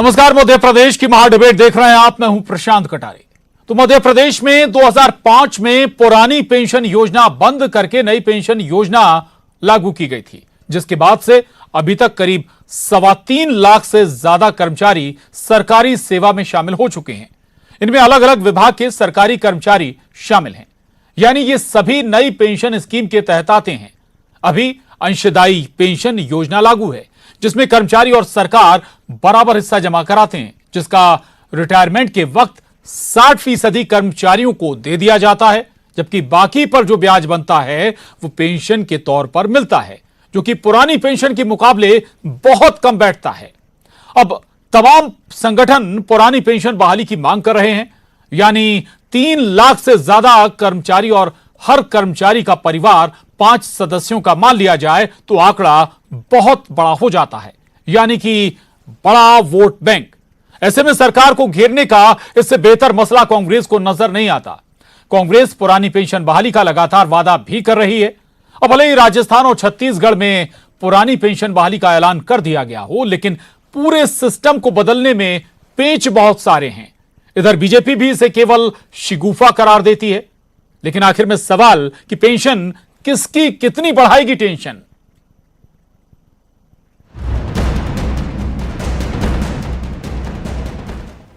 नमस्कार, मध्य प्रदेश की महाडिबेट देख रहे हैं आप। मैं हूं प्रशांत कटारे। तो मध्य प्रदेश में 2005 में पुरानी पेंशन योजना बंद करके नई पेंशन योजना लागू की गई थी, जिसके बाद से अभी तक करीब 3.25 लाख से ज्यादा कर्मचारी सरकारी सेवा में शामिल हो चुके हैं। इनमें अलग अलग विभाग के सरकारी कर्मचारी शामिल हैं, यानी ये सभी नई पेंशन स्कीम के तहत आते हैं। अभी अंशदायी पेंशन योजना लागू है, जिसमें कर्मचारी और सरकार बराबर हिस्सा जमा कराते हैं, जिसका रिटायरमेंट के वक्त 60% कर्मचारियों को दे दिया जाता है, जबकि बाकी पर जो ब्याज बनता है वो पेंशन के तौर पर मिलता है, जो कि पुरानी पेंशन के मुकाबले बहुत कम बैठता है। अब तमाम संगठन पुरानी पेंशन बहाली की मांग कर रहे हैं, यानी 3 लाख से ज्यादा कर्मचारी और हर कर्मचारी का परिवार 5 सदस्यों का मान लिया जाए तो आंकड़ा बहुत बड़ा हो जाता है, यानी कि बड़ा वोट बैंक। ऐसे में सरकार को घेरने का इससे बेहतर मसला कांग्रेस को नजर नहीं आता। कांग्रेस पुरानी पेंशन बहाली का लगातार वादा भी कर रही है। अब भले ही राजस्थान और छत्तीसगढ़ में पुरानी पेंशन बहाली का ऐलान कर दिया गया हो, लेकिन पूरे सिस्टम को बदलने में पेच बहुत सारे हैं। इधर बीजेपी भी इसे केवल शिगुफा करार देती है। लेकिन आखिर में सवाल कि पेंशन किसकी कितनी बढ़ाएगी टेंशन।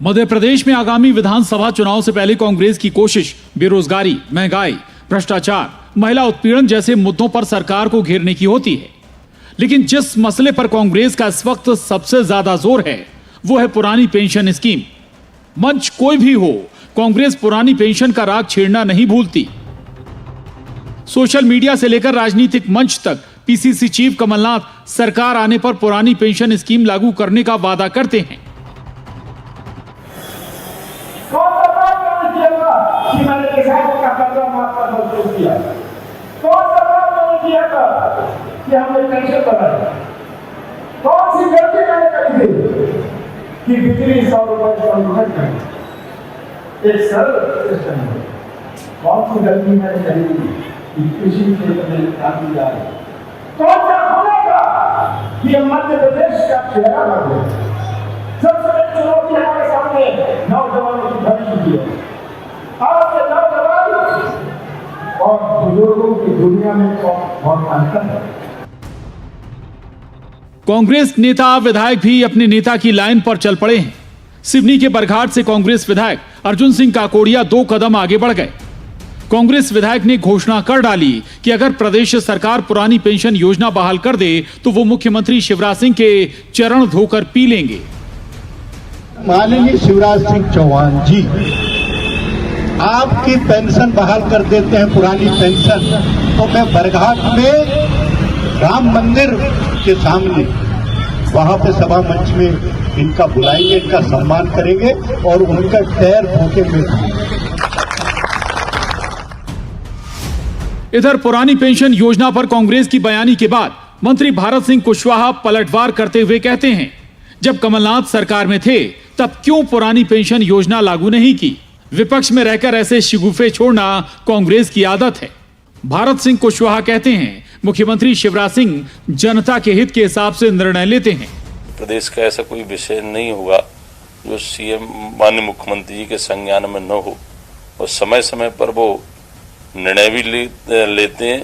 मध्य प्रदेश में आगामी विधानसभा चुनाव से पहले कांग्रेस की कोशिश बेरोजगारी, महंगाई, भ्रष्टाचार, महिला उत्पीड़न जैसे मुद्दों पर सरकार को घेरने की होती है। लेकिन जिस मसले पर कांग्रेस का इस वक्त सबसे ज्यादा जोर है वो है पुरानी पेंशन स्कीम। मंच कोई भी हो, कांग्रेस पुरानी पेंशन का राग छेड़ना नहीं भूलती। सोशल मीडिया से लेकर राजनीतिक मंच तक पीसीसी चीफ कमलनाथ सरकार आने पर पुरानी पेंशन स्कीम लागू करने का वादा करते हैं। कि मैंने किसानों का कर्जा माफ करना शुरू किया, कौन सा काम मैंने किया था कि हमने पेंशन बढ़ाई, कौन सी गलती मैंने करी थी कि बिजली 100 रुपए पर यूनिट में एक सरल सिस्टम है, कौन सी गलती मैंने करी थी कि कृषि क्षेत्र में क्रांति ला रही, कौन सा होने का कि मध्य प्रदेश का चेहरा बन गया। सबसे बड़ी चुनौती हमारे सामने नौजवानों की भविष्य की है। आज के नौजवान और बुजुर्गों की दुनिया में बहुत अंतर है। कांग्रेस नेता विधायक भी अपने नेता की लाइन पर चल पड़े हैं। सिवनी के बरघाट से कांग्रेस विधायक अर्जुन सिंह काकोड़िया 2 कदम आगे बढ़ गए। कांग्रेस विधायक ने घोषणा कर डाली कि अगर प्रदेश सरकार पुरानी पेंशन योजना बहाल कर दे तो वो मुख्यमंत्री शिवराज सिंह के चरण धोकर पी लेंगे। माननीय शिवराज सिंह चौहान जी आपकी पेंशन बहाल कर देते हैं, पुरानी पेंशन, तो मैं बरघाट में राम मंदिर के सामने वहां पे सभा मंच में इनका बुलाएंगे, इनका सम्मान करेंगे और उनका पैर धोके में। इधर पुरानी पेंशन योजना पर कांग्रेस की बयानी के बाद मंत्री भारत सिंह कुशवाहा पलटवार करते हुए कहते हैं, जब कमलनाथ सरकार में थे तब क्यों पुरानी पेंशन योजना लागू नहीं की। विपक्ष में रहकर ऐसे शिगुफे छोड़ना कांग्रेस की आदत है। भारत सिंह कुशवाहा कहते हैं, मुख्यमंत्री शिवराज सिंह जनता के हित के हिसाब से निर्णय लेते हैं। प्रदेश का ऐसा कोई विषय नहीं होगा जो सीएम माननीय मुख्यमंत्री जी के संज्ञान में न हो, और समय समय पर वो निर्णय भी लेते हैं,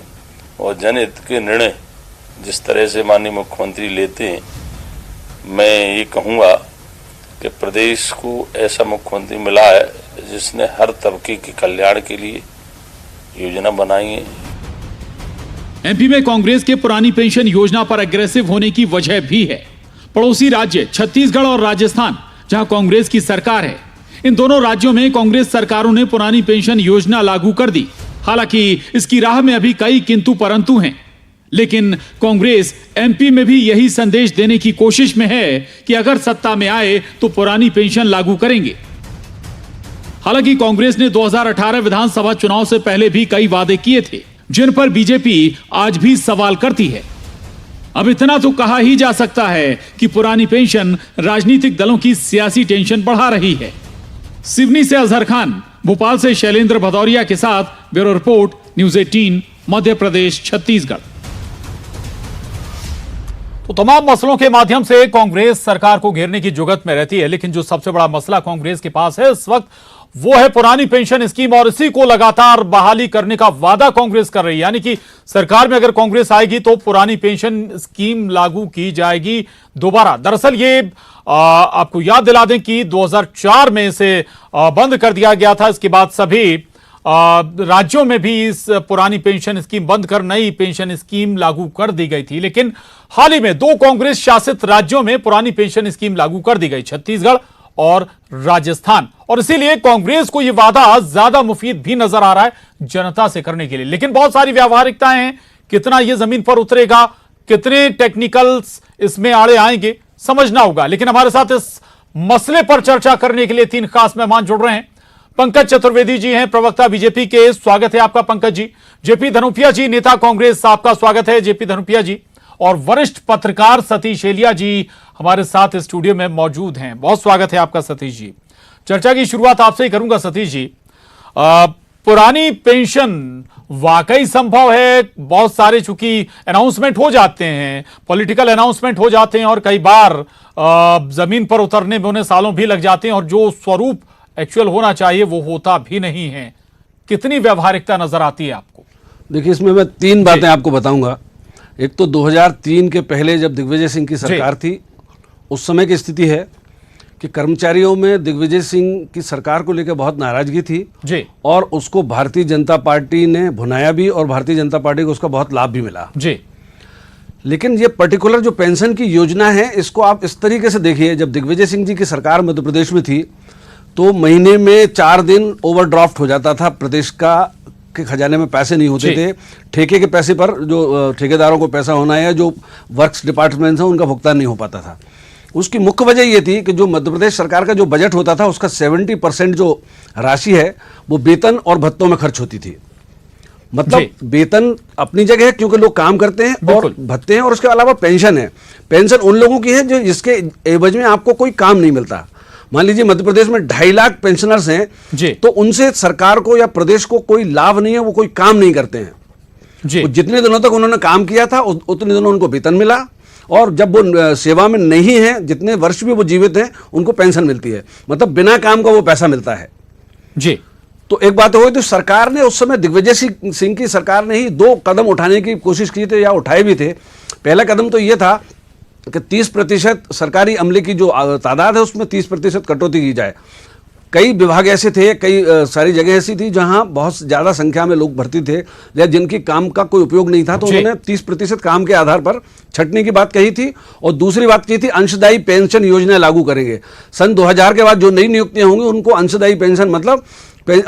और जनहित के निर्णय जिस तरह से माननीय मुख्यमंत्री लेते हैं, मैं ये कहूँगा कि प्रदेश को ऐसा मुख्यमंत्री मिला है जिसने हर तबके के कल्याण के लिए योजना बनाई है। एमपी में कांग्रेस के पुरानी पेंशन योजना पर एग्रेसिव होने की वजह भी है। पड़ोसी राज्य छत्तीसगढ़ और राजस्थान, जहां कांग्रेस की सरकार है, इन दोनों राज्यों में कांग्रेस सरकारों ने पुरानी पेंशन योजना लागू कर दी। हालांकि इसकी राह में अभी कई किंतु परंतु हैं, लेकिन कांग्रेस एमपी में भी यही संदेश देने की कोशिश में है कि अगर सत्ता में आए तो पुरानी पेंशन लागू करेंगे। हालांकि कांग्रेस ने 2018 विधानसभा चुनाव से पहले भी कई वादे किए थे, जिन पर बीजेपी आज भी सवाल करती है। अब इतना तो कहा ही जा सकता है कि पुरानी पेंशन राजनीतिक दलों की सियासी टेंशन बढ़ा रही है। सिवनी से अजहर खान, भोपाल से शैलेंद्र भदौरिया के साथ bureau report, news 18, Madhya Pradesh, Chhattisgarh. तो तमाम मसलों के माध्यम से कांग्रेस सरकार को घेरने की जुगत में रहती है, लेकिन जो सबसे बड़ा मसला कांग्रेस के पास है इस वक्त वो है पुरानी पेंशन स्कीम, और इसी को लगातार बहाली करने का वादा कांग्रेस कर रही है। यानी कि सरकार में अगर कांग्रेस आएगी तो पुरानी पेंशन स्कीम लागू की जाएगी दोबारा। दरअसल ये आपको याद दिला दें कि 2004 में इसे बंद कर दिया गया था। इसके बाद सभी राज्यों में भी इस पुरानी पेंशन स्कीम बंद कर नई पेंशन स्कीम लागू कर दी गई थी, लेकिन हाल ही में 2 कांग्रेस शासित राज्यों में पुरानी पेंशन स्कीम लागू कर दी गई, छत्तीसगढ़ और राजस्थान। और इसीलिए कांग्रेस को यह वादा ज्यादा मुफीद भी नजर आ रहा है जनता से करने के लिए। लेकिन बहुत सारी व्यावहारिकताएं हैं, कितना यह जमीन पर उतरेगा, कितने टेक्निकल्स इसमें आड़े आएंगे, समझना होगा। लेकिन हमारे साथ इस मसले पर चर्चा करने के लिए 3 खास मेहमान जुड़ रहे हैं। पंकज चतुर्वेदी जी हैं, प्रवक्ता बीजेपी के, स्वागत है आपका पंकज जी। जेपी धनुपिया जी, नेता कांग्रेस, आपका स्वागत है जेपी धनुपिया जी। और वरिष्ठ पत्रकार सतीश एलिया जी हमारे साथ स्टूडियो में मौजूद हैं, बहुत स्वागत है आपका सतीश जी। चर्चा की शुरुआत आपसे ही करूंगा सतीश जी। पुरानी पेंशन वाकई संभव है? बहुत सारे चूंकि अनाउंसमेंट हो जाते हैं, पॉलिटिकल अनाउंसमेंट हो जाते हैं, और कई बार जमीन पर उतरने में उन्हें सालों भी लग जाते हैं, और जो स्वरूप एक्चुअल होना चाहिए वो होता भी नहीं है। कितनी व्यवहारिकता नजर आती है आपको? देखिए, इसमें मैं 3 बातें आपको बताऊंगा। एक तो 2003 के पहले जब दिग्विजय सिंह की सरकार थी, उस समय की स्थिति है कि कर्मचारियों में दिग्विजय सिंह की सरकार को लेकर बहुत नाराजगी थी जी, और उसको भारतीय जनता पार्टी ने भुनाया भी, और भारतीय जनता पार्टी को उसका बहुत लाभ भी मिला जी। लेकिन ये पर्टिकुलर जो पेंशन की योजना है, इसको आप इस तरीके से देखिए। जब दिग्विजय सिंह जी की सरकार मध्य प्रदेश में थी तो महीने में 4 दिन ओवरड्राफ्ट हो जाता था प्रदेश का, के खजाने में पैसे नहीं होते थे। ठेके के पैसे पर जो ठेकेदारों को पैसा होना है, जो वर्क्स डिपार्टमेंट्स हैं, उनका भुगतान नहीं हो पाता था। उसकी मुख्य वजह ये थी कि जो मध्य प्रदेश सरकार का जो बजट होता था, उसका 70% जो राशि है वो वेतन और भत्तों में खर्च होती थी। मतलब वेतन अपनी जगह है क्योंकि लोग काम करते हैं, और भत्ते हैं, और उसके अलावा पेंशन है। पेंशन उन लोगों की है जो जिसके एवज में आपको कोई काम नहीं मिलता। मान लीजिए मध्य प्रदेश में 2.5 लाख पेंशनर्स हैं, तो उनसे सरकार को या प्रदेश को कोई लाभ नहीं है, वो कोई काम नहीं करते हैं जी। जितने दिनों तक उन्होंने काम किया था उतने दिनों उनको वेतन मिला, और जब वो सेवा में नहीं है, जितने वर्ष भी वो जीवित हैं, उनको पेंशन मिलती है। मतलब बिना काम का वो पैसा मिलता है जी। तो एक बात हो, तो सरकार ने उस समय दिग्विजय सिंह की सरकार ने ही 2 कदम उठाने की कोशिश की थी, या उठाए भी थे। पहला कदम तो ये था कि 30% सरकारी अमले की जो तादाद है उसमें 30% कटौती की जाए। कई विभाग ऐसे थे, कई सारी जगह ऐसी थी जहां बहुत ज़्यादा संख्या में लोग भर्ती थे या जिनकी काम का कोई उपयोग नहीं था, तो उन्होंने 30% काम के आधार पर छंटने की बात कही थी। और दूसरी बात की थी, अंशदायी पेंशन योजना लागू करेंगे। सन 2000 के बाद जो नई नियुक्तियां होंगी उनको अंशदायी पेंशन, मतलब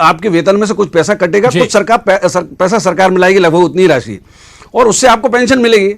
आपके वेतन में से कुछ पैसा कटेगा, कुछ सरकार पैसा सरकार मिलाएगी, लगभग उतनी राशि, और उससे आपको पेंशन मिलेगी।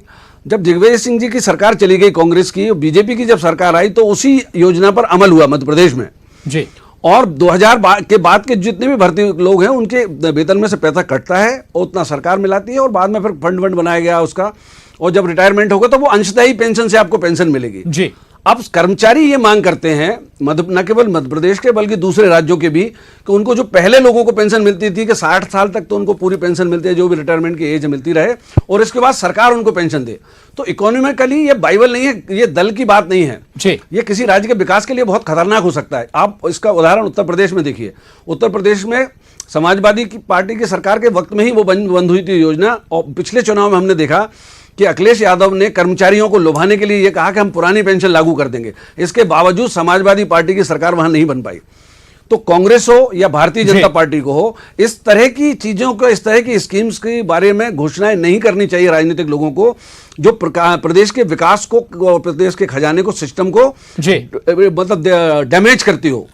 जब दिग्विजय सिंह जी की सरकार चली गई कांग्रेस की, बीजेपी की जब सरकार आई, तो उसी योजना पर अमल हुआ मध्य प्रदेश में जी। और 2000 के बाद के जितने भी भर्ती लोग हैं, उनके वेतन में से पैसा कटता है, उतना सरकार मिलाती है, और बाद में फिर फंड बनाया गया उसका, और जब रिटायरमेंट होगा तो वो अंशदायी पेंशन से आपको पेंशन मिलेगी जी। अब कर्मचारी ये मांग करते हैं, न केवल मध्य प्रदेश के बल्कि दूसरे राज्यों के भी, कि उनको जो पहले लोगों को पेंशन मिलती थी कि 60 साल तक तो उनको पूरी पेंशन मिलती है, जो भी रिटायरमेंट की एज मिलती रहे, और इसके बाद सरकार उनको पेंशन दे। तो इकोनॉमिकली ये बाइबल नहीं है, ये दल की बात नहीं है जी। ये किसी राज्य के विकास के लिए बहुत खतरनाक हो सकता है। आप इसका उदाहरण उत्तर प्रदेश में देखिए। उत्तर प्रदेश में समाजवादी पार्टी की सरकार के वक्त में ही वो बंद हुई थी योजना, और पिछले चुनाव में हमने देखा कि अखिलेश यादव ने कर्मचारियों को लुभाने के लिए यह कहा कि हम पुरानी पेंशन लागू कर देंगे। इसके बावजूद समाजवादी पार्टी की सरकार वहां नहीं बन पाई। तो कांग्रेस हो या भारतीय जनता पार्टी को हो, इस तरह की चीजों को, इस तरह की स्कीम्स के बारे में घोषणाएं नहीं करनी चाहिए राजनीतिक लोगों को, जो प्रदेश के विकास को, प्रदेश के खजाने को, सिस्टम को मतलब डैमेज करती हो।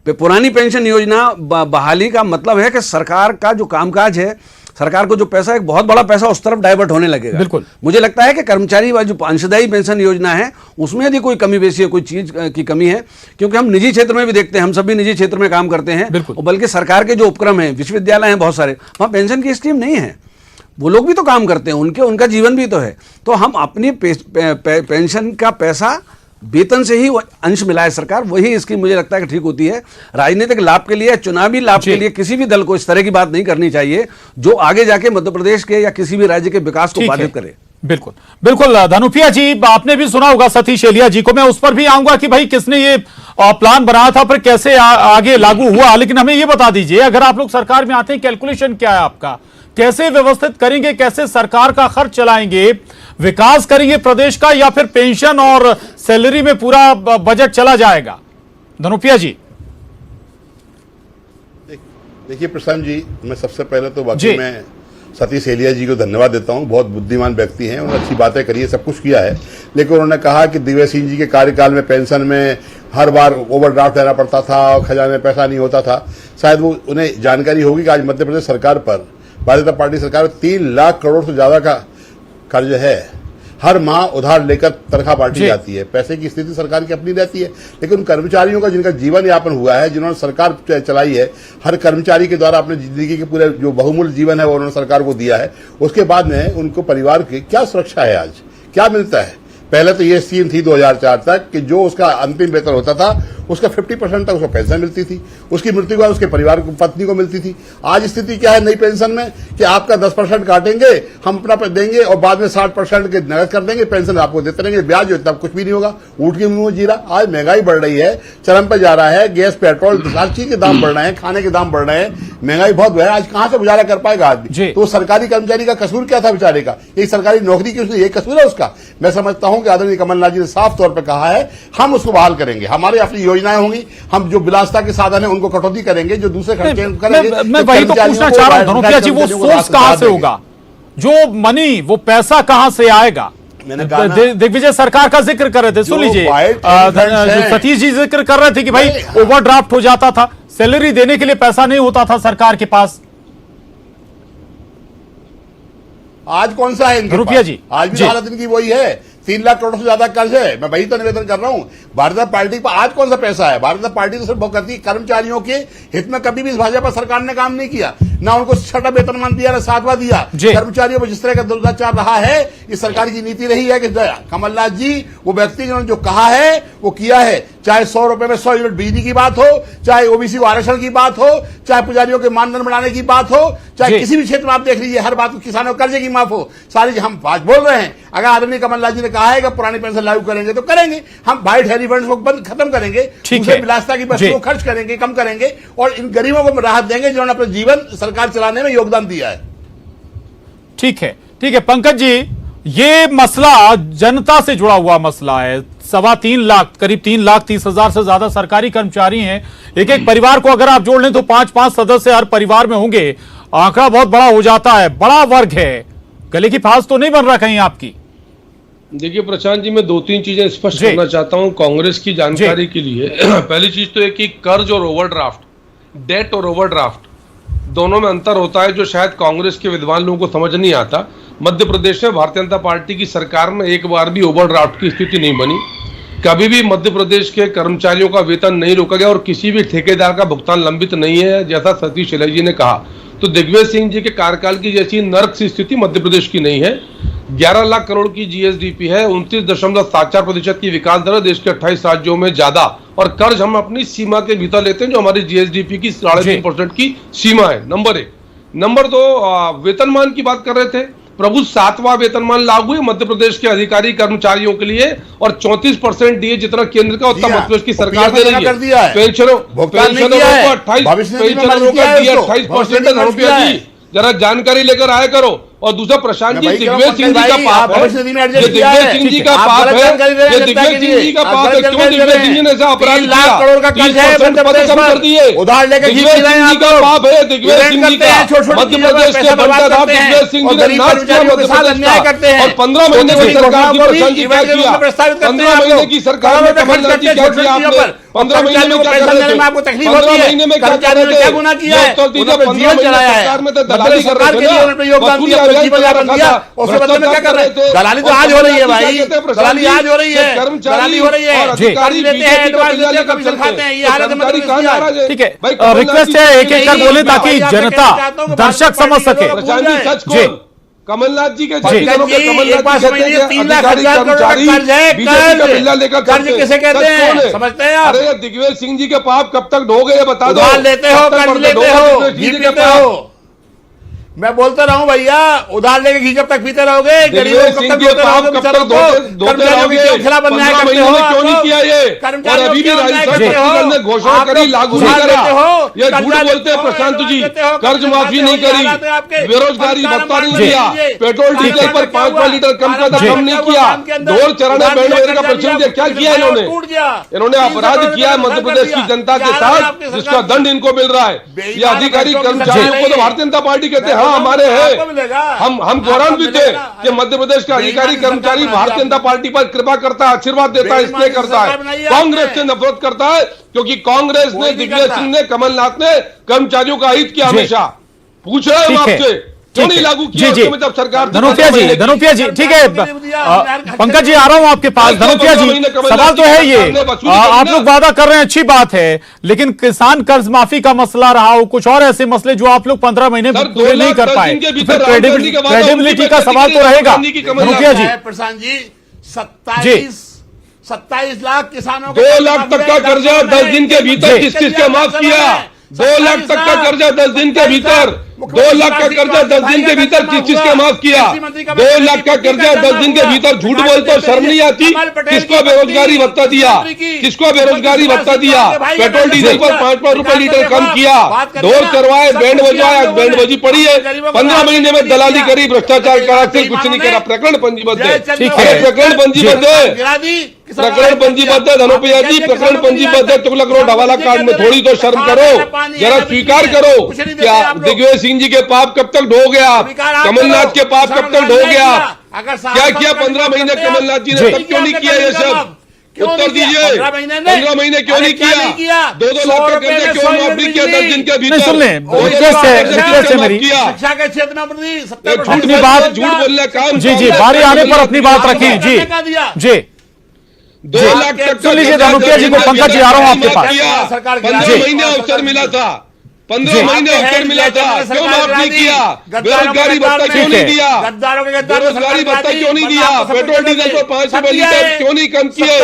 पुरानी पेंशन योजना बहाली का मतलब है कि सरकार का जो कामकाज है, सरकार को जो पैसा, एक बहुत बड़ा पैसा उस तरफ डाइवर्ट होने लगेगा। बिल्कुल, मुझे लगता है कि कर्मचारी जो अंशदायी पेंशन योजना है, उसमें यदि कोई कमी बेसी है, कोई चीज की कमी है, क्योंकि हम निजी क्षेत्र में भी देखते हैं, हम सभी निजी क्षेत्र में काम करते हैं, बल्कि सरकार के जो उपक्रम हैं, विश्वविद्यालय हैं बहुत सारे, वहाँ पेंशन की स्कीम नहीं है। वो लोग भी तो काम करते हैं, उनका जीवन भी तो है। तो हम अपनी पेंशन का पैसा वेतन से ही अंश मिलाए सरकार, वही इसकी मुझे लगता है कि ठीक होती है। राजनीतिक लाभ के लिए, चुनावी लाभ के लिए किसी भी दल को इस तरह की बात नहीं करनी चाहिए जो आगे जाके मध्य प्रदेश के या किसी भी राज्य के विकास को बाधित करे। बिल्कुल बिल्कुल। धनुपिया जी, आपने भी सुना होगा सतीश एलिया जी को, मैं उस पर भी आऊंगा कि भाई किसने ये प्लान बनाया था, फिर कैसे आगे लागू हुआ। लेकिन हमें ये बता दीजिए, अगर आप लोग सरकार में आते हैं, कैलकुलेशन क्या है आपका, कैसे व्यवस्थित करेंगे, कैसे सरकार का खर्च चलाएंगे, विकास करेंगे प्रदेश का, या फिर पेंशन और सैलरी में पूरा बजट चला जाएगा? धनुपिया जी। देखिए प्रशांत जी, मैं सबसे पहले तो वाकई में सतीश एलिया जी को धन्यवाद देता हूं। बहुत बुद्धिमान व्यक्ति हैं, उन्होंने अच्छी बातें करी है, सब कुछ किया है। लेकिन उन्होंने कहा कि दिग्विजय सिंह जी के कार्यकाल में पेंशन में हर बार ओवरड्राफ्ट लेना पड़ता था, खजाने में पैसा नहीं होता था। शायद वो उन्हें जानकारी होगी कि आज मध्य प्रदेश सरकार पर, भारतीय जनता पार्टी सरकार 3 लाख करोड़ से ज्यादा का कर्ज है। हर माह उधार लेकर तनख्वाह बांटी जाती है। पैसे की स्थिति सरकार की अपनी रहती है, लेकिन उन कर्मचारियों का जिनका जीवन यापन हुआ है, जिन्होंने सरकार चलाई है, हर कर्मचारी के द्वारा अपने जिंदगी के पूरे जो बहुमूल्य जीवन है वो उन्होंने सरकार को दिया है। उसके बाद में उनको परिवार की क्या सुरक्षा है, आज क्या मिलता है? पहले तो ये स्कीम थी 2004 तक कि जो उसका अंतिम वेतन होता था उसका 50% तक उसको पेंशन मिलती थी, उसकी मृत्यु के बाद उसके परिवार को, पत्नी को मिलती थी। आज स्थिति क्या है नई पेंशन में कि आपका 10% काटेंगे, हम अपना देंगे और बाद में 60% के नकद कर देंगे, पेंशन आपको देते रहेंगे, ब्याज इतना कुछ भी नहीं होगा। ऊँट के मुंह में जीरा। आज महंगाई बढ़ रही है, चरम पर जा रहा है, गैस पेट्रोल हर चीज के दाम बढ़ रहे हैं, खाने के दाम बढ़ रहे हैं, महंगाई बहुत है। आज कहां से गुजारा कर पाएगा आदमी? तो सरकारी कर्मचारी का कसूर क्या था बेचारे का? एक सरकारी नौकरी की उसने ये कसूर है उसका? मैं समझता हूं कि आदरणीय कमलनाथ जी ने साफ तौर पर कहा है हम उसको बहाल करेंगे, हमारी अपनी योजनाएं होंगी, हम जो विलासिता के साधन है उनको कटौती करेंगे, जो दूसरे खर्चे करेंगे। मैं वही तो पूछना चाह रहा हूं धनुपिया जी, वो सोर्स कहां से होगा, जो मनी, वो पैसा कहां से आएगा? दिग्विजय सरकार का जिक्र कर रहे थे, सुन लीजिए, सतीश जी जिक्र कर रहे थे कि भाई ओवरड्राफ्ट हो जाता था, सैलरी देने के लिए पैसा नहीं होता था सरकार के पास। आज कौन सा है रुपया जी? आज भी हालत इनकी वही है, 3 लाख करोड़ से ज्यादा कर्ज है। मैं वही तो निवेदन कर रहा हूं। भारतीय जनता पार्टी पर आज कौन सा पैसा है? भारतीय जनता पार्टी तो सिर्फ करती कर्मचारियों के हित में कभी भी इस भाजपा सरकार ने काम नहीं किया, ना उनको 6वां वेतनमान दिया, ना 7वां दिया। कर्मचारियों पर जिस तरह का दुर्व्यवहार रहा है, इस सरकार की नीति रही है कि कमलनाथ जी वो व्यक्ति जिन्होंने जो कहा है वो किया है। चाहे 100 रुपए में 100 यूनिट बिजली की बात हो, चाहे ओबीसी को आरक्षण की बात हो, चाहे पुजारियों के मानदंड बढ़ाने की बात हो, चाहे किसी भी क्षेत्र में आप देख लीजिए, हर बात किसानों कर्जे की माफ हो, सारी हम आज बोल रहे हैं। अगर आदरणीय कमलनाथ जी ने कहा है कि पुरानी पेंशन लागू करेंगे तो करेंगे, हम वाइट हेरी फंड को बंद खत्म करेंगे, दूसरे विलासिता की वस्तुओं को खर्च करेंगे, कम करेंगे और इन गरीबों को राहत देंगे जिन्होंने अपना जीवन सरकार चलाने में योगदान दिया है। ठीक है, ठीक है पंकज जी, ये मसला जनता से जुड़ा हुआ मसला है। 3.25 लाख, करीब 3,30,000 से ज्यादा सरकारी कर्मचारी हैं। एक एक परिवार को अगर आप जोड़ लें तो 5-5 सदस्य हर परिवार में होंगे, आंकड़ा बहुत बड़ा हो जाता है, बड़ा वर्ग है। गले की फांस तो नहीं बन रहा कहीं आपकी? देखिए प्रशांत जी, मैं 2-3 चीजें स्पष्ट करना चाहता हूं कांग्रेस की जानकारी के लिए। पहली चीज तो है कि कर्ज और ओवरड्राफ्ट, डेट और ओवरड्राफ्ट दोनों में अंतर होता है, जो शायद कांग्रेस के विद्वान लोगों को समझ नहीं आता। मध्य प्रदेश में भारतीय जनता पार्टी की सरकार में एक बार भी ओवरड्राफ्ट की स्थिति नहीं बनी, कभी भी मध्य प्रदेश के कर्मचारियों का वेतन नहीं रोका गया और किसी भी ठेकेदार का भुगतान लंबित नहीं है, जैसा सतीश एलिया जी ने कहा। तो दिग्विजय सिंह जी के कार्यकाल की जैसी नर्क सी स्थिति मध्य प्रदेश की नहीं है। 11 लाख करोड़ की जीएसडीपी है, 29.74% की विकास दर है देश के 28 राज्यों में ज्यादा, और कर्ज हम अपनी सीमा के भीतर लेते हैं जो हमारी जीएसडीपी की 3.5% की सीमा है। नंबर 1। नंबर 2, वेतनमान की बात कर रहे थे। प्रभु 7वां वेतनमान लागू है मध्य प्रदेश के अधिकारी कर्मचारियों के लिए और 34% डीए जितना केंद्र का उतना मध्य प्रदेश की सरकार दे रही है। पेंशनों को 28%। जरा जानकारी लेकर आया करो। और दूसरा प्रशांत जी, दिग्विजय सिंह जी का पाप है, दिग्विजय सिंह जी का पाप है, दिग्विजय सिंह जी का पाप है। क्यों दिग्विजय सिंह जी ने ऐसा अपराध किया? 3 लाख करोड़ का कर्ज है मध्य प्रदेश कम कर दिए। उधार लेकर दिग्विजय सिंह जी का पाप है, दिग्विजय सिंह जी का मध्य प्रदेश के बनता था, दिग्विजय सिंह जी ने नाश किया मध्य प्रदेश का। और 15 महीने की सरकार की प्रशांत जी क्या किया? 15 महीने की सरकार में कमलनाथ जी क्या किया आपने? 15 महीने में क्या कर रहे थे? 15 महीने में क्या कर रहे थे? 15 महीने सरकार में तो दलाली कर रहे थे, उसके बदले में क्या कर रहे थे? दलाली तो आज हो रही है भाई, दलाली आज हो रही है, दलाली हो रही है, अधिकारी लेते हैं, एडवांस लेते हैं, कमीशन खाते हैं, ये हालत है। ठीक है, रिक्वेस्ट है एक एक कर बोले ताकि जनता, दर्शक समझ सके। कमलनाथ जी के कर्ज किसे कहते हैं समझते हैं आप? अरे दिग्विजय सिंह जी के पाप कब तक ढोगे ये बता दो। लेते हो, कर्ज लेते हो, जीत लेते हो। मैं बोलता रहूं भैया, उधार लेके घी कब तक पीते रहोगे? गरीबों को कब तक धोते रहोगे? बेचारों को कर्मचारियों के क्यों खिलाफ अन्याय करते हो? क्यों नहीं किया ये? और अभी भी राजस्थान छत्तीसगढ़ ने घोषणा करी, लागू नहीं करा। ये झूठ बोलते हैं प्रशांत जी, कर्ज माफी नहीं करी, बेरोजगारी भत्ता नहीं दिया, पेट्रोल डीजल पर 5 लीटर कम नहीं किया, ढोल चराने बैंड बजाने का प्रचलन किया। क्या किया इन्होंने अपराध किया मध्य प्रदेश की जनता के साथ, जिसका दंड इनको मिल रहा है। ये अधिकारी कर्मचारियों को तो भारतीय जनता पार्टी कहते हैं, हाँ हमारे हैं, हम गौरव भी थे कि मध्य प्रदेश का अधिकारी कर्मचारी भारतीय जनता पार्टी पर कृपा करता है, आशीर्वाद देता है, इसलिए करता है। कांग्रेस से नफरत करता है क्योंकि कांग्रेस ने, दिग्विजय सिंह ने, कमलनाथ ने कर्मचारियों का हित किया हमेशा। पूछ रहे हैं आपसे क्यों नहीं लागू किया? जब सरकार धनुपिया जी ठीक है, पंकज जी आ रहा हूं आपके पास। धनुपिया जी, सवाल तो है ये, आप लोग वादा कर रहे हैं, अच्छी बात है, लेकिन किसान कर्ज माफी का मसला रहा हो, कुछ और ऐसे मसले जो आप लोग 15 महीने पूरे नहीं कर पाए, क्रेडिबिलिटी का सवाल तो रहेगा। धनुपिया जी, प्रशांत जी, 27 लाख किसानों 2 लाख तक का कर्जा 10 दिन के भीतर किस किस के माफ किया? 2 लाख तक का कर्जा 10 दिन के भीतर, 2 लाख का कर्जा 10 दिन के भीतर किस किस के माफ किया? 2 लाख का कर्जा 10 दिन के भीतर, झूठ बोलते शर्म नहीं आती? किसको बेरोजगारी भत्ता दिया? किसको बेरोजगारी भत्ता दिया? पेट्रोल डीजल पर 5 रुपए लीटर कम किया, ढोल करवाए, बैंड बजवाया, बैंड बजी पड़ी है। 15 महीने में दलाली करी, भ्रष्टाचार करा, सिर्फ कुछ नहीं करा। प्रकरण पंजीबद्ध है, प्रकरण पंजीबद्ध है, प्रकरण पंजीबद्ध है। धनुपिया जी, प्रकरण पंजीबद्ध है। तुगलक रोड हवाला कांड में थोड़ी तो शर्म करो, जरा स्वीकार करो। क्या दिग्विजय सिंह जी के पाप कब तक ढो गया? कमलनाथ के पाप कब तक ढो गया? क्या किया 15 महीने कमलनाथ जी ने? तब क्यों नहीं किया ये सब? उत्तर दीजिए। 15 महीने क्यों नहीं किया? 2-2 लाख का कर्जा क्यों माफ नहीं किया 10 दिन के भीतर? सुन लें, शिक्षा के क्षेत्र में झूठ बोलने काम। जी बारी आने पर अपनी बात रखें। जी 2 लाख तक सुन लीजिए धनुपिया जी को। पंकज जी आ रहा हूं आपके पास। 15 महीने अवसर मिला था, 15 महीने अवसर मिला था, क्यों माफ नहीं किया? बेरोजगारी भत्ता क्यों नहीं दिया? बेरोजगारी भत्ता क्यों नहीं दिया? पेट्रोल डीजल पर 5 रुपए लीटर क्यों नहीं कम किए?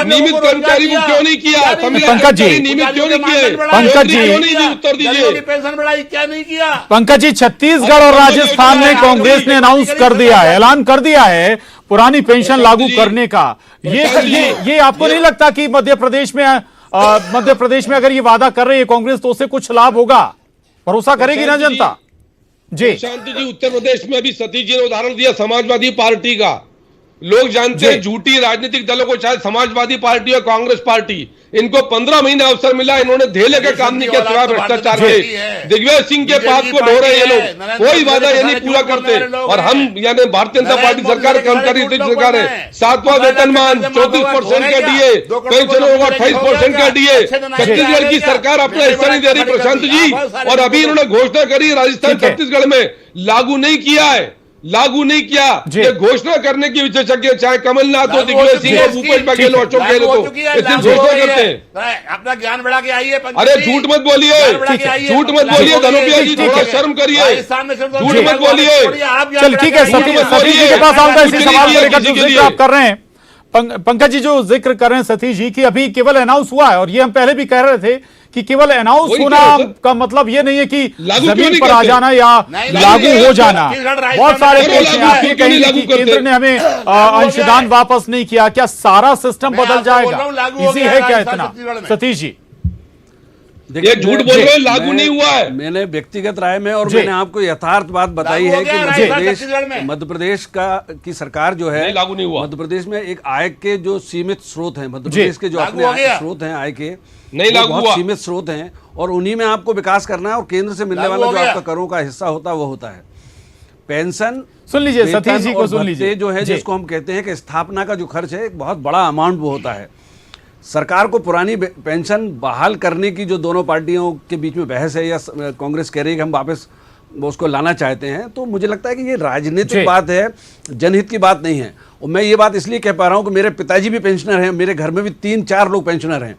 नियमित कर्मचारी को क्यों नहीं किया? पंकज जी, नियमित क्यों नहीं किए? पंकज जी, उत्तर दीजिए। पेंशन बढ़ाई क्या नहीं किया? पंकज जी, छत्तीसगढ़ और राजस्थान में कांग्रेस ने अनाउंस कर दिया है, ऐलान कर दिया है पुरानी पेंशन लागू करने का। ये आपको नहीं लगता कि मध्य प्रदेश में अगर ये वादा कर रही है कांग्रेस तो उससे कुछ लाभ होगा? भरोसा करेगी ना जनता? जी शांति जी, उत्तर प्रदेश में अभी सतीश जी ने उदाहरण दिया समाजवादी पार्टी का। लोग जानते हैं झूठी राजनीतिक दलों को, चाहे समाजवादी पार्टी और कांग्रेस पार्टी, इनको 15 महीने अवसर मिला, इन्होंने धेले का काम नहीं किया सिवाय भ्रष्टाचार के। दिग्विजय सिंह के पाप को ढो रहे हैं ये लोग, कोई वादा ये नहीं पूरा करते। और हम यानी भारतीय जनता पार्टी सरकार, कर्मचारी सरकार है, 7वां वेतनमान, 34% का डीए, पेंशनों को 28% का डीए। छत्तीसगढ़ की सरकार अपना हिस्सा नहीं दे रही प्रशांत जी। और अभी इन्होंने घोषणा करी राजस्थान छत्तीसगढ़ में लागू नहीं किया है, लागू नहीं किया। ये घोषणा करने की विशेषज्ञ चाहे कमलनाथ हो, दिग्विजय सिंह हो, भूपेश बघेल हो, अशोक गहलोत हो, सिर्फ घोषणा करते हैं। अपना ज्ञान बढ़ा के आइए। अरे झूठ मत बोलिए, झूठ मत बोलिए धनुपिया जी, थोड़ा शर्म करिए, झूठ मत बोलिए। चल ठीक है, सतीश जी के पास आऊंगा इसी सवाल को लेकर जो जिक्र आप कर रहे हैं। पंकज जी जो जिक्र कर रहे हैं सतीश जी की, अभी केवल अनाउंस हुआ है और ये हम पहले भी कह रहे थे कि केवल अनाउंस होना का मतलब ये नहीं है कि जमीन पर आ जाना या लागू हो जाना। बहुत सारे आप ये कहेंगे कि केंद्र ने हमें अंशदान वापस नहीं किया, क्या सारा सिस्टम बदल जाएगा? इजी है क्या इतना? सतीश जी ये झूठ बोल रहे हैं, लागू नहीं हुआ है। मैंने व्यक्तिगत राय में और मैंने आपको यथार्थ बात बताई है कि मध्य प्रदेश की सरकार जो है, लागू नहीं हुआ। मध्य प्रदेश में एक आय के जो सीमित स्रोत हैं, मध्य प्रदेश के जो अपने स्रोत हैं आय के, नहीं लागू हुआ, सीमित स्रोत हैं और उन्हीं में आपको विकास करना है और केंद्र से मिलने वाला जो आपका करों का हिस्सा होता है वो होता है पेंशन। सुन लीजिए सतीश जी को, सुन लीजिए जो है जिसको हम कहते हैं कि स्थापना का जो खर्च है एक बहुत बड़ा अमाउंट वो होता है। सरकार को पुरानी पेंशन बहाल करने की जो दोनों पार्टियों के बीच में बहस है या कांग्रेस कह रही है कि हम वापस उसको लाना चाहते हैं, तो मुझे लगता है कि ये राजनीतिक बात है, जनहित की बात नहीं है। और मैं ये बात इसलिए कह पा रहा हूँ कि मेरे पिताजी भी पेंशनर हैं, मेरे घर में भी 3-4 लोग पेंशनर हैं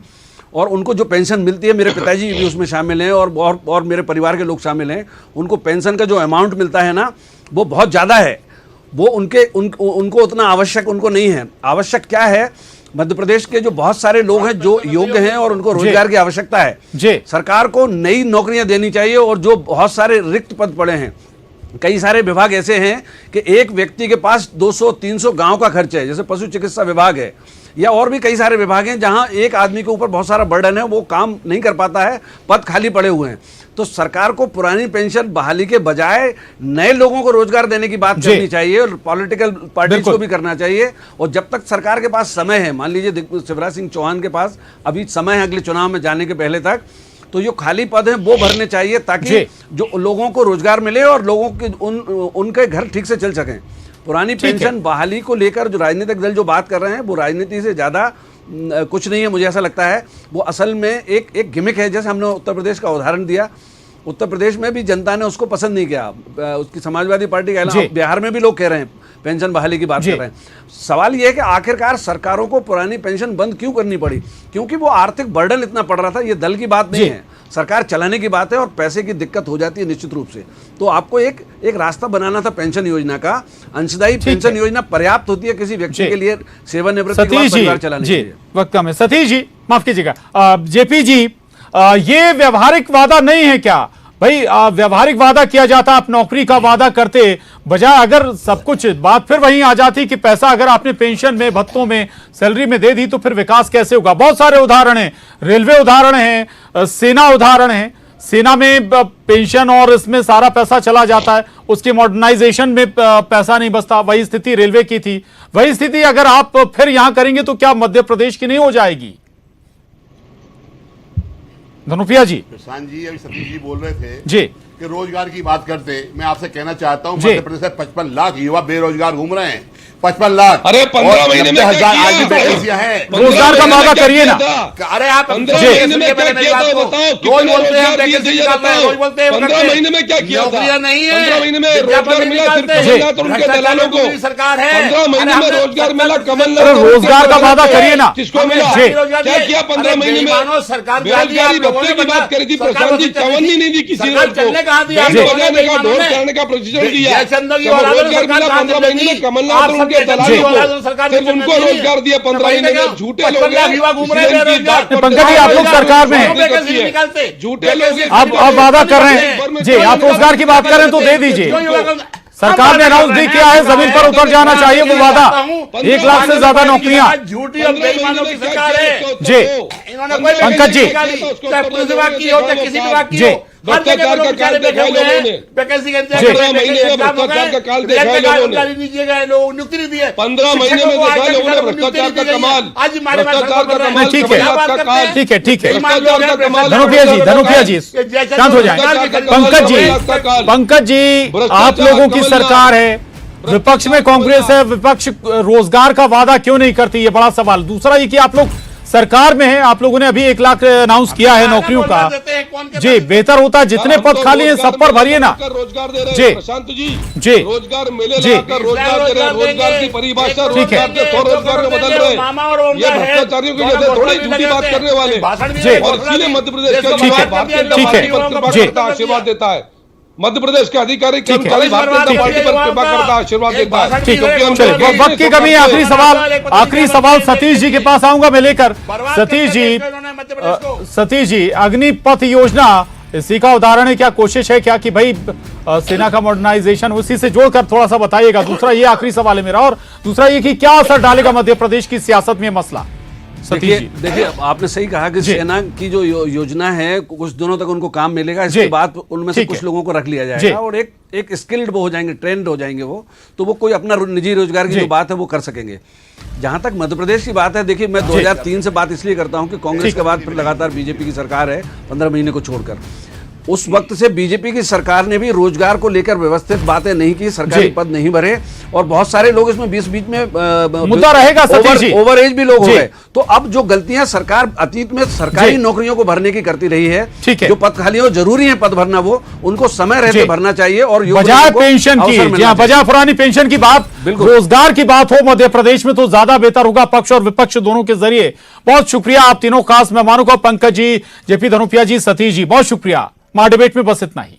और उनको जो पेंशन मिलती है, मेरे पिताजी भी उसमें शामिल हैं और मेरे परिवार के लोग शामिल हैं। उनको पेंशन का जो अमाउंट मिलता है ना वो बहुत ज़्यादा है, वो उनको उतना आवश्यक उनको नहीं है। आवश्यक क्या है, मध्य प्रदेश के जो बहुत सारे लोग हैं जो योग्य हैं और उनको रोजगार की आवश्यकता है, सरकार को नई नौकरियां देनी चाहिए और जो बहुत सारे रिक्त पद पड़े हैं कई सारे विभाग ऐसे हैं कि एक व्यक्ति के पास 200-300 गांव का खर्च है, जैसे पशु चिकित्सा विभाग है, या और भी कई सारे विभाग हैं जहां एक आदमी के ऊपर बहुत सारा बर्डन है, वो काम नहीं कर पाता है, पद खाली पड़े हुए हैं। तो सरकार को पुरानी पेंशन बहाली के बजाय नए लोगों को रोजगार देने की बात करनी चाहिए और पॉलिटिकल पार्टीज को भी करना चाहिए। और जब तक सरकार के पास समय है, मान लीजिए शिवराज सिंह चौहान के पास अभी समय है अगले चुनाव में जाने के पहले तक, तो जो खाली पद हैं वो भरने चाहिए ताकि जो लोगों को रोजगार मिले और लोगों के उनके घर ठीक से चल सकें। पुरानी पेंशन बहाली को लेकर जो राजनीतिक दल जो बात कर रहे हैं वो राजनीति से ज़्यादा कुछ नहीं है, मुझे ऐसा लगता है। वो असल में एक गिमिक है। जैसे हमने उत्तर प्रदेश का उदाहरण दिया, उत्तर प्रदेश में भी जनता ने उसको पसंद नहीं किया, उसकी समाजवादी पार्टी का ऐलान, बिहार में भी लोग कह रहे हैं पेंशन बहाली की बात कर रहे हैं। सवाल यह है कि आखिरकार सरकारों को पुरानी पेंशन बंद क्यों करनी पड़ी? क्योंकि वो आर्थिक बर्डन इतना पड़ रहा था। ये दल की बात नहीं है, सरकार चलाने की बात है और पैसे की दिक्कत हो जाती है निश्चित रूप से। तो आपको एक रास्ता बनाना था पेंशन योजना का। अंशदायी पेंशन योजना पर्याप्त होती है किसी व्यक्ति के लिए सेवानिवृत्ति के बाद परिवार चलाने के लिए। वक्त कम है। सतीश जी माफ कीजिएगा, जेपी जी, ये व्यवहारिक वादा नहीं है क्या भाई? व्यवहारिक वादा किया जाता, आप नौकरी का वादा करते बजाय अगर सब कुछ बात फिर वहीं आ जाती कि पैसा अगर आपने पेंशन में, भत्तों में, सैलरी में दे दी तो फिर विकास कैसे होगा? बहुत सारे उदाहरण हैं, रेलवे उदाहरण है, सेना उदाहरण है। सेना में पेंशन और इसमें सारा पैसा चला जाता है, उसकी मॉडर्नाइजेशन में पैसा नहीं बचता। वही स्थिति रेलवे की थी, वही स्थिति अगर आप फिर यहां करेंगे तो क्या मध्य प्रदेश की नहीं हो जाएगी? धनुपिया जी। प्रशांत जी, अभी सतीश जी बोल रहे थे जी कि रोजगार की बात करते, मैं आपसे कहना चाहता हूं मध्य प्रदेश में 55 लाख युवा बेरोजगार घूम रहे हैं। 55 लाख। अरे 15 महीने में हजार आज भी वैकेंसियां हैं। रोजगार का वादा करिए ना। अरे आप 15 महीने में क्या किया था बताओ? रोज बोलते हैं वैकेंसी निकालते हैं, रोज बोलते हैं 15 महीने में क्या किया था? नौकरियां नहीं है। 15 महीने में रोजगार मिला सिर्फ कमलनाथ और उनके दलालों को। सरकार है 15 महीने में रोजगार मिला कमलनाथ। रोजगार का वादा करिए ना। किसको मिला? क्या किया 15 महीने में? सरकार बेरोजगारी भत्ते की बात करी थी प्रशांत जी, चवन्नी नहीं दी किसी ने। चलने कहा दिया, बजाने का ढोल करने का प्रशिक्षण दिया। रोजगार मिला 15 महीने में कमलनाथ और उनके दलालों को। सिर्फ उनको रोजगार दिया 15 महीने में। झूठे लोग पंकज जी, आप लोग सरकार में हैं, झूठे लोग आप वादा कर रहे हैं जी, आप रोजगार की बात करें तो दे दीजिए। सरकार ने अनाउंस भी किया है जमीन पर उतर जाना चाहिए वो वादा। 1 लाख से ज्यादा नौकरियां। झूठी और बेईमानों की सरकार है जी पंकज जी, पुलिस विभाग की हो चाहे किसी विभाग की हो, भ्रष्टाचार का काल देखा है लोगों ने। 15 महीने में भ्रष्टाचार का काल देखा है लोगों ने। नियुक्ति नहीं दी है। 15 महीने में देखा है लोगों ने भ्रष्टाचार का कमाल, भ्रष्टाचार का कमाल, ठीक है ठीक है ठीक है। भ्रष्टाचार का कमाल। धनुपिया जी शांत हो जाए। पंकज जी आप लोगों की सरकार है, विपक्ष में कांग्रेस है, विपक्ष रोजगार का वादा क्यों नहीं करती, ये बड़ा सवाल। दूसरा ये कि आप लोग सरकार में है, आप लोगों ने अभी 1 लाख अनाउंस किया है नौकरियों का। जी बेहतर होता, जितने पद खाली हैं सब पर भरिए ना। रोजगार दे रहे जी हैं प्रशांत जी, रोजगार मेले लगाकर रोजगार दे रहे हैं। रोजगार की परिभाषा रोजगार के स्वरोजगार में बदल रहे हैं। ये भ्रष्टाचारियों की जैसे थोड़ी झूठी बात करने वाले और इसीलिए मध्य प्रदेश के भारतीय जनता पार्टी पर कृपा करता है, आशीर्वाद देता है। मध्य प्रदेश के अधिकारी कर्मचारी भारतीय जनता पार्टी पर कृपा करता है, आशीर्वाद देता है। ठीक है, वक्त की कमी। आखिरी सवाल सतीश जी के पास आऊंगा मैं लेकर। सतीश जी अग्निपथ योजना इसी का उदाहरण है क्या? कोशिश है क्या कि भाई सेना का मॉडर्नाइजेशन, उसी से जोड़कर थोड़ा सा बताइएगा। दूसरा ये आखिरी सवाल है मेरा, और दूसरा ये कि क्या असर डालेगा मध्य प्रदेश की सियासत में मसला? देखिए आपने सही कहा कि सेना की जो योजना है कुछ दिनों तक उनको काम मिलेगा, इसके बाद उनमें से कुछ लोगों को रख लिया जाएगा और एक स्किल्ड वो हो जाएंगे, ट्रेंड हो जाएंगे वो, तो वो कोई अपना निजी रोजगार की जो बात है वो कर सकेंगे। जहां तक मध्य प्रदेश की बात है, देखिए मैं 2003 से बात इसलिए करता हूं कि कांग्रेस के बाद फिर लगातार बीजेपी की सरकार है 15 महीने को छोड़कर। उस वक्त से बीजेपी की सरकार ने भी रोजगार को लेकर व्यवस्थित बातें नहीं की, सरकारी पद नहीं भरे और बहुत सारे लोग इसमें बीच में मुद्दा रहेगा। ओवर एज भी लोग हो गए। तो अब जो गलतियां सरकार अतीत में सरकारी नौकरियों को भरने की करती रही है, जो पद खाली हो, जरूरी है पद भरना, वो उनको समय रहते भरना चाहिए। और बजाय पेंशन की, बजाय पुरानी पेंशन की बात, रोजगार की बात हो मध्य प्रदेश में तो ज्यादा बेहतर होगा, पक्ष और विपक्ष दोनों के जरिए। बहुत शुक्रिया आप तीनों खास मेहमानों का, पंकज जी, जेपी धनुपिया जी, सतीश जी, बहुत शुक्रिया। डिबेट में बस इतना ही।